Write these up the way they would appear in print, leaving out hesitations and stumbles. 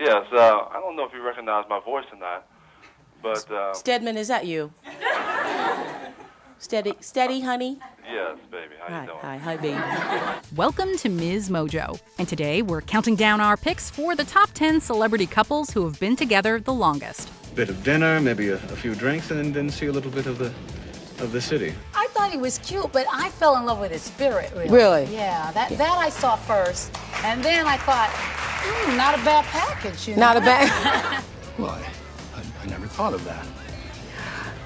Yes, I don't know if you recognize my voice in that, but... Stedman, is that you? Steady, honey? Yes, baby. How you doing? Hi, baby. Welcome to MsMojo, and today we're counting down our picks for the top 10 celebrity couples who have been together the longest. Bit of dinner, maybe a few drinks, and then see a little bit of the city. I thought he was cute, but I fell in love with his spirit, really. Really? Yeah, that I saw first. And then I thought, not a bad package, you know? Not a bad... Well, I never thought of that.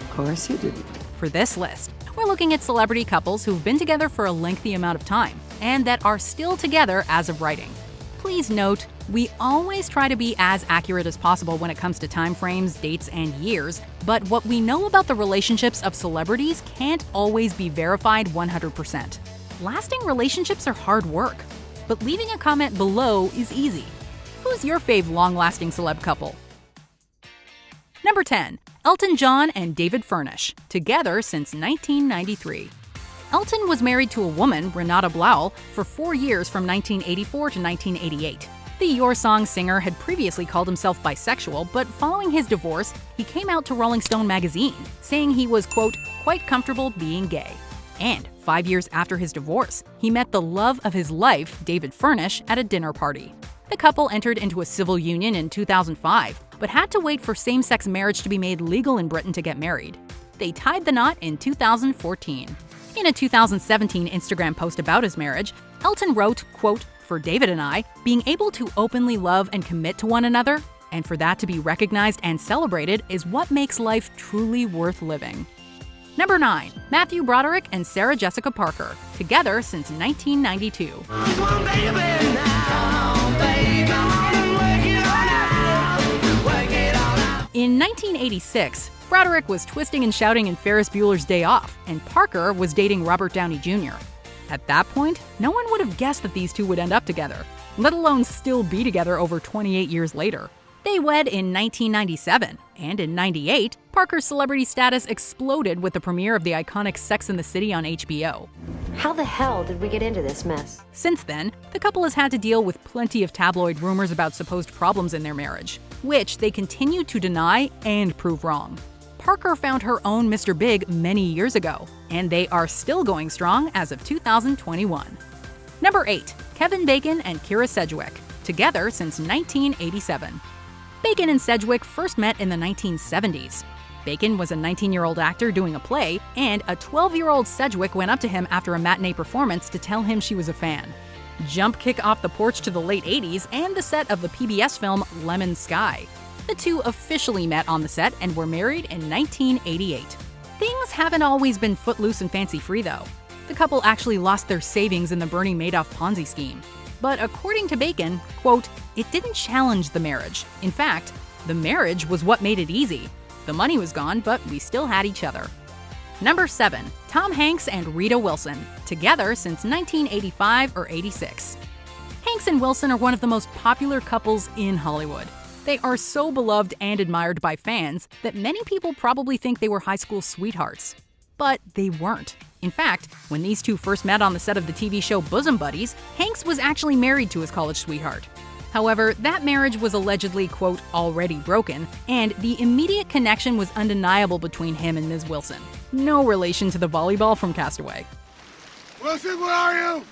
Of course you didn't. For this list, we're looking at celebrity couples who've been together for a lengthy amount of time and that are still together as of writing. Please note, we always try to be as accurate as possible when it comes to time frames, dates, and years, but what we know about the relationships of celebrities can't always be verified 100%. Lasting relationships are hard work, but leaving a comment below is easy. Who's your fave long-lasting celeb couple? Number 10. Elton John and David Furnish, together since 1993. Elton was married to a woman, Renata Blauel, for 4 years from 1984 to 1988. The Your Song singer had previously called himself bisexual, but following his divorce, he came out to Rolling Stone magazine, saying he was, quote, quite comfortable being gay. And 5 years after his divorce, he met the love of his life, David Furnish, at a dinner party. The couple entered into a civil union in 2005, but had to wait for same-sex marriage to be made legal in Britain to get married. They tied the knot in 2014. In a 2017 Instagram post about his marriage, Elton wrote, quote, "For David and I, being able to openly love and commit to one another, and for that to be recognized and celebrated is what makes life truly worth living." Number 9. Matthew Broderick and Sarah Jessica Parker, together since 1992. In 1986, Broderick was twisting and shouting in Ferris Bueller's Day Off, and Parker was dating Robert Downey Jr. At that point, no one would have guessed that these two would end up together, let alone still be together over 28 years later. They wed in 1997, and in 98, Parker's celebrity status exploded with the premiere of the iconic Sex and the City on HBO. How the hell did we get into this mess? Since then, the couple has had to deal with plenty of tabloid rumors about supposed problems in their marriage, which they continue to deny and prove wrong. Parker found her own Mr. Big many years ago, and they are still going strong as of 2021. Number 8. Kevin Bacon and Kyra Sedgwick, together since 1987. Bacon and Sedgwick first met in the 1970s. Bacon was a 19-year-old actor doing a play, and a 12-year-old Sedgwick went up to him after a matinee performance to tell him she was a fan. Jump kick off the porch to the late 80s and the set of the PBS film Lemon Sky. The two officially met on the set and were married in 1988. Things haven't always been footloose and fancy-free, though. The couple actually lost their savings in the Bernie Madoff Ponzi scheme. But according to Bacon, quote, "It didn't challenge the marriage. In fact, the marriage was what made it easy. The money was gone, but we still had each other." Number 7. Tom Hanks and Rita Wilson, together since 1985 or 86. Hanks and Wilson are one of the most popular couples in Hollywood. They are so beloved and admired by fans that many people probably think they were high school sweethearts. But they weren't. In fact, when these two first met on the set of the TV show Bosom Buddies, Hanks was actually married to his college sweetheart. However, that marriage was allegedly, quote, already broken, and the immediate connection was undeniable between him and Ms. Wilson. No relation to the volleyball from Castaway. Wilson, where are you?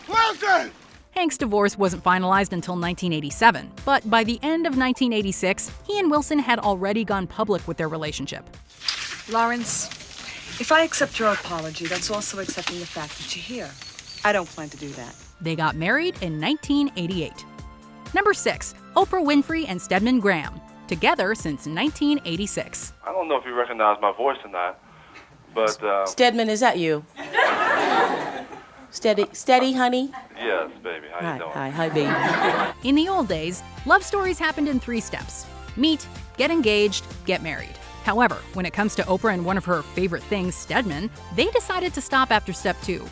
Wilson! Hanks' divorce wasn't finalized until 1987, but by the end of 1986, he and Wilson had already gone public with their relationship. Lawrence, if I accept your apology, that's also accepting the fact that you're here. I don't plan to do that. They got married in 1988. Number 6. Oprah Winfrey and Stedman Graham, together since 1986. I don't know if you recognize my voice in that, but... Stedman, is that you? Steady, honey? Yes, baby. How you doing? Hi, baby. In the old days, love stories happened in 3 steps. Meet, get engaged, get married. However, when it comes to Oprah and one of her favorite things, Stedman, they decided to stop after step 2.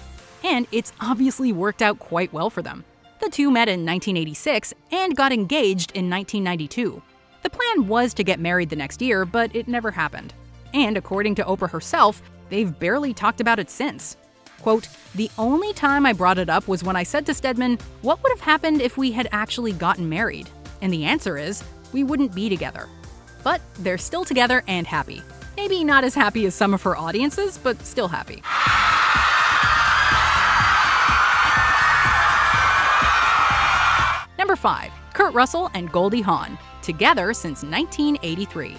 And it's obviously worked out quite well for them. The two met in 1986 and got engaged in 1992. The plan was to get married the next year, but it never happened. And according to Oprah herself, they've barely talked about it since. Quote, "The only time I brought it up was when I said to Stedman, what would have happened if we had actually gotten married? And the answer is, we wouldn't be together." But they're still together and happy. Maybe not as happy as some of her audiences, but still happy. Number 5. Kurt Russell and Goldie Hawn, together since 1983.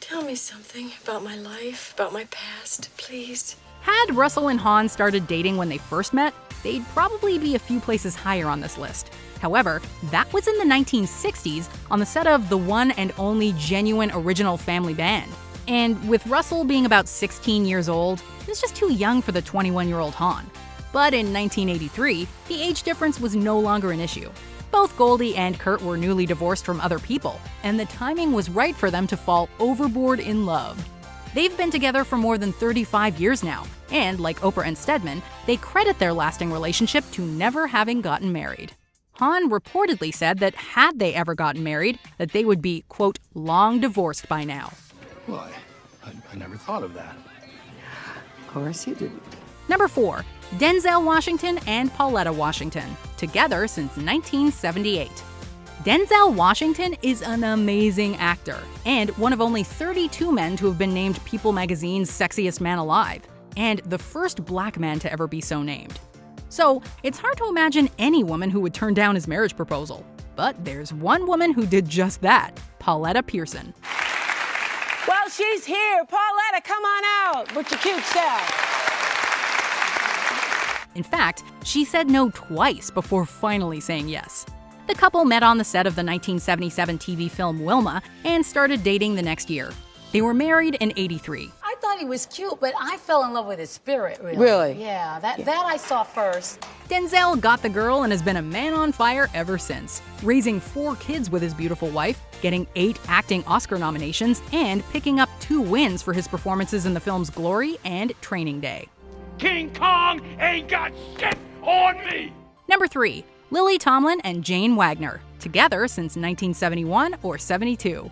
Tell me something about my life, about my past, please. Had Russell and Hawn started dating when they first met, they'd probably be a few places higher on this list. However, that was in the 1960s on the set of the one and only genuine original family band. And with Russell being about 16 years old, he was just too young for the 21-year-old Hawn. But in 1983, the age difference was no longer an issue. Both Goldie and Kurt were newly divorced from other people, and the timing was right for them to fall overboard in love. They've been together for more than 35 years now, and like Oprah and Stedman, they credit their lasting relationship to never having gotten married. Hawn reportedly said that had they ever gotten married, that they would be, quote, long divorced by now. Well, I never thought of that. Of course you didn't. Number 4. Denzel Washington and Pauletta Washington, together since 1978. Denzel Washington is an amazing actor, and one of only 32 men to have been named People magazine's Sexiest Man Alive, and the first black man to ever be so named. So, it's hard to imagine any woman who would turn down his marriage proposal. But there's one woman who did just that, Pauletta Pearson. Well, she's here. Pauletta, come on out with your cute self. In fact, she said no twice before finally saying yes. The couple met on the set of the 1977 TV film Wilma and started dating the next year. They were married in '83. I thought he was cute, but I fell in love with his spirit, really. Really? Yeah, that I saw first. Denzel got the girl and has been a man on fire ever since, raising 4 kids with his beautiful wife, getting 8 acting Oscar nominations, and picking up 2 wins for his performances in the films Glory and Training Day. King Kong ain't got shit on me! Number 3. Lily Tomlin and Jane Wagner, together since 1971 or 72.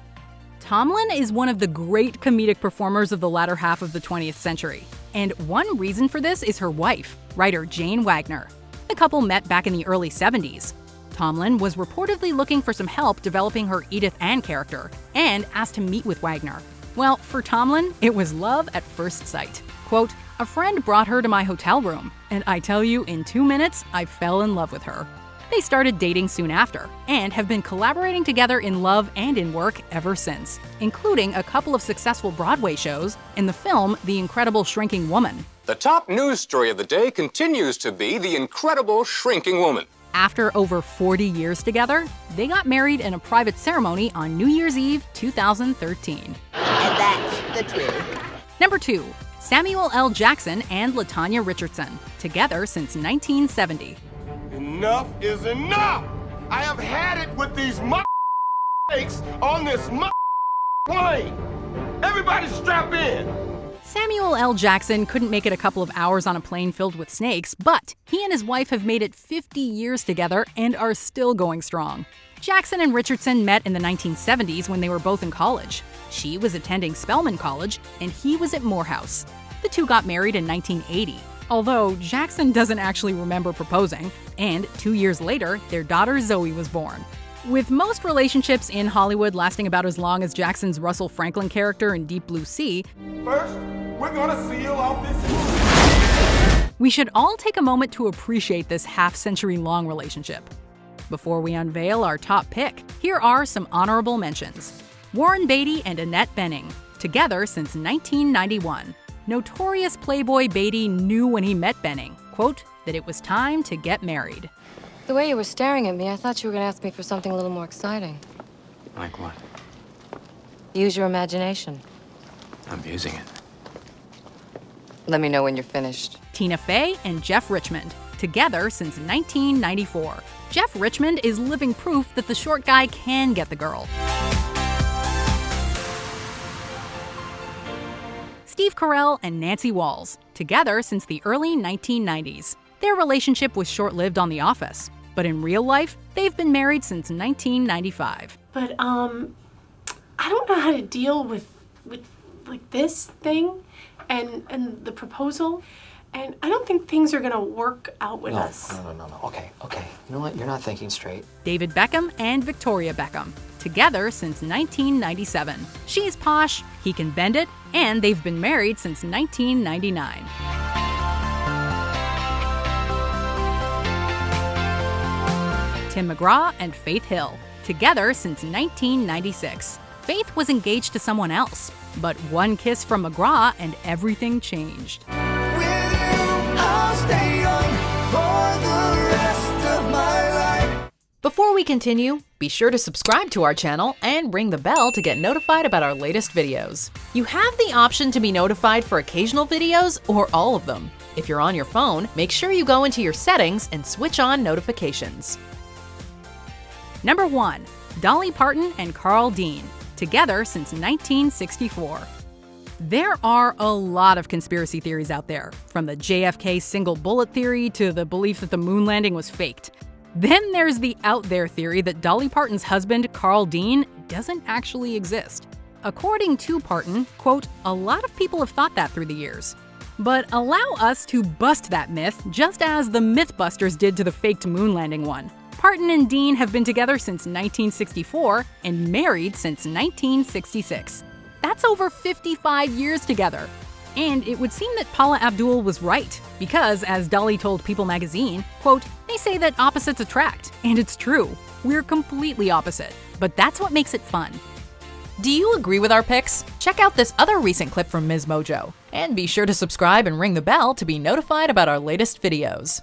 Tomlin is one of the great comedic performers of the latter half of the 20th century. And one reason for this is her wife, writer Jane Wagner. The couple met back in the early 70s. Tomlin was reportedly looking for some help developing her Edith Ann character and asked to meet with Wagner. Well, for Tomlin, it was love at first sight. Quote, "A friend brought her to my hotel room, and I tell you, in 2 minutes, I fell in love with her." They started dating soon after, and have been collaborating together in love and in work ever since, including a couple of successful Broadway shows and the film The Incredible Shrinking Woman. The top news story of the day continues to be The Incredible Shrinking Woman. After over 40 years together, they got married in a private ceremony on New Year's Eve 2013. And that's the truth. Number 2. Samuel L. Jackson and LaTanya Richardson, together since 1970. Enough is enough! I have had it with these snakes on this plane! Everybody strap in! Samuel L. Jackson couldn't make it a couple of hours on a plane filled with snakes, but he and his wife have made it 50 years together and are still going strong. Jackson and Richardson met in the 1970s when they were both in college. She was attending Spelman College, and he was at Morehouse. The two got married in 1980, although Jackson doesn't actually remember proposing, and 2 years later, their daughter Zoe was born. With most relationships in Hollywood lasting about as long as Jackson's Russell Franklin character in Deep Blue Sea, First, we're gonna seal off this. we should all take a moment to appreciate this half-century-long relationship. Before we unveil our top pick, here are some honorable mentions. Warren Beatty and Annette Bening, together since 1991. Notorious Playboy Beatty knew when he met Bening, quote, that it was time to get married. The way you were staring at me, I thought you were going to ask me for something a little more exciting. Like what? Use your imagination. I'm using it. Let me know when you're finished. Tina Fey and Jeff Richmond, together since 1994. Jeff Richmond is living proof that the short guy can get the girl. Steve Carell and Nancy Walls, together since the early 1990s. Their relationship was short-lived on The Office, but in real life, they've been married since 1995. But I don't know how to deal with like this thing and the proposal. And I don't think things are gonna work out with us. No. Okay. You know what? You're not thinking straight. David Beckham and Victoria Beckham, together since 1997. She's posh, he can bend it, and they've been married since 1999. Tim McGraw and Faith Hill, together since 1996. Faith was engaged to someone else, but one kiss from McGraw and everything changed. Before we continue, be sure to subscribe to our channel and ring the bell to get notified about our latest videos. You have the option to be notified for occasional videos or all of them. If you're on your phone, make sure you go into your settings and switch on notifications. Number 1. Dolly Parton and Carl Dean, together since 1964. There are a lot of conspiracy theories out there, from the JFK single bullet theory to the belief that the moon landing was faked. Then there's the out there theory that Dolly Parton's husband, Carl Dean, doesn't actually exist. According to Parton, quote, "A lot of people have thought that through the years. But allow us to bust that myth, just as the Mythbusters did to the faked moon landing one. Parton and Dean have been together since 1964 and married since 1966. That's over 55 years together. And it would seem that Paula Abdul was right, because as Dolly told People magazine, quote, "They say that opposites attract, and it's true. We're completely opposite, but that's what makes it fun." Do you agree with our picks? Check out this other recent clip from MsMojo, and be sure to subscribe and ring the bell to be notified about our latest videos.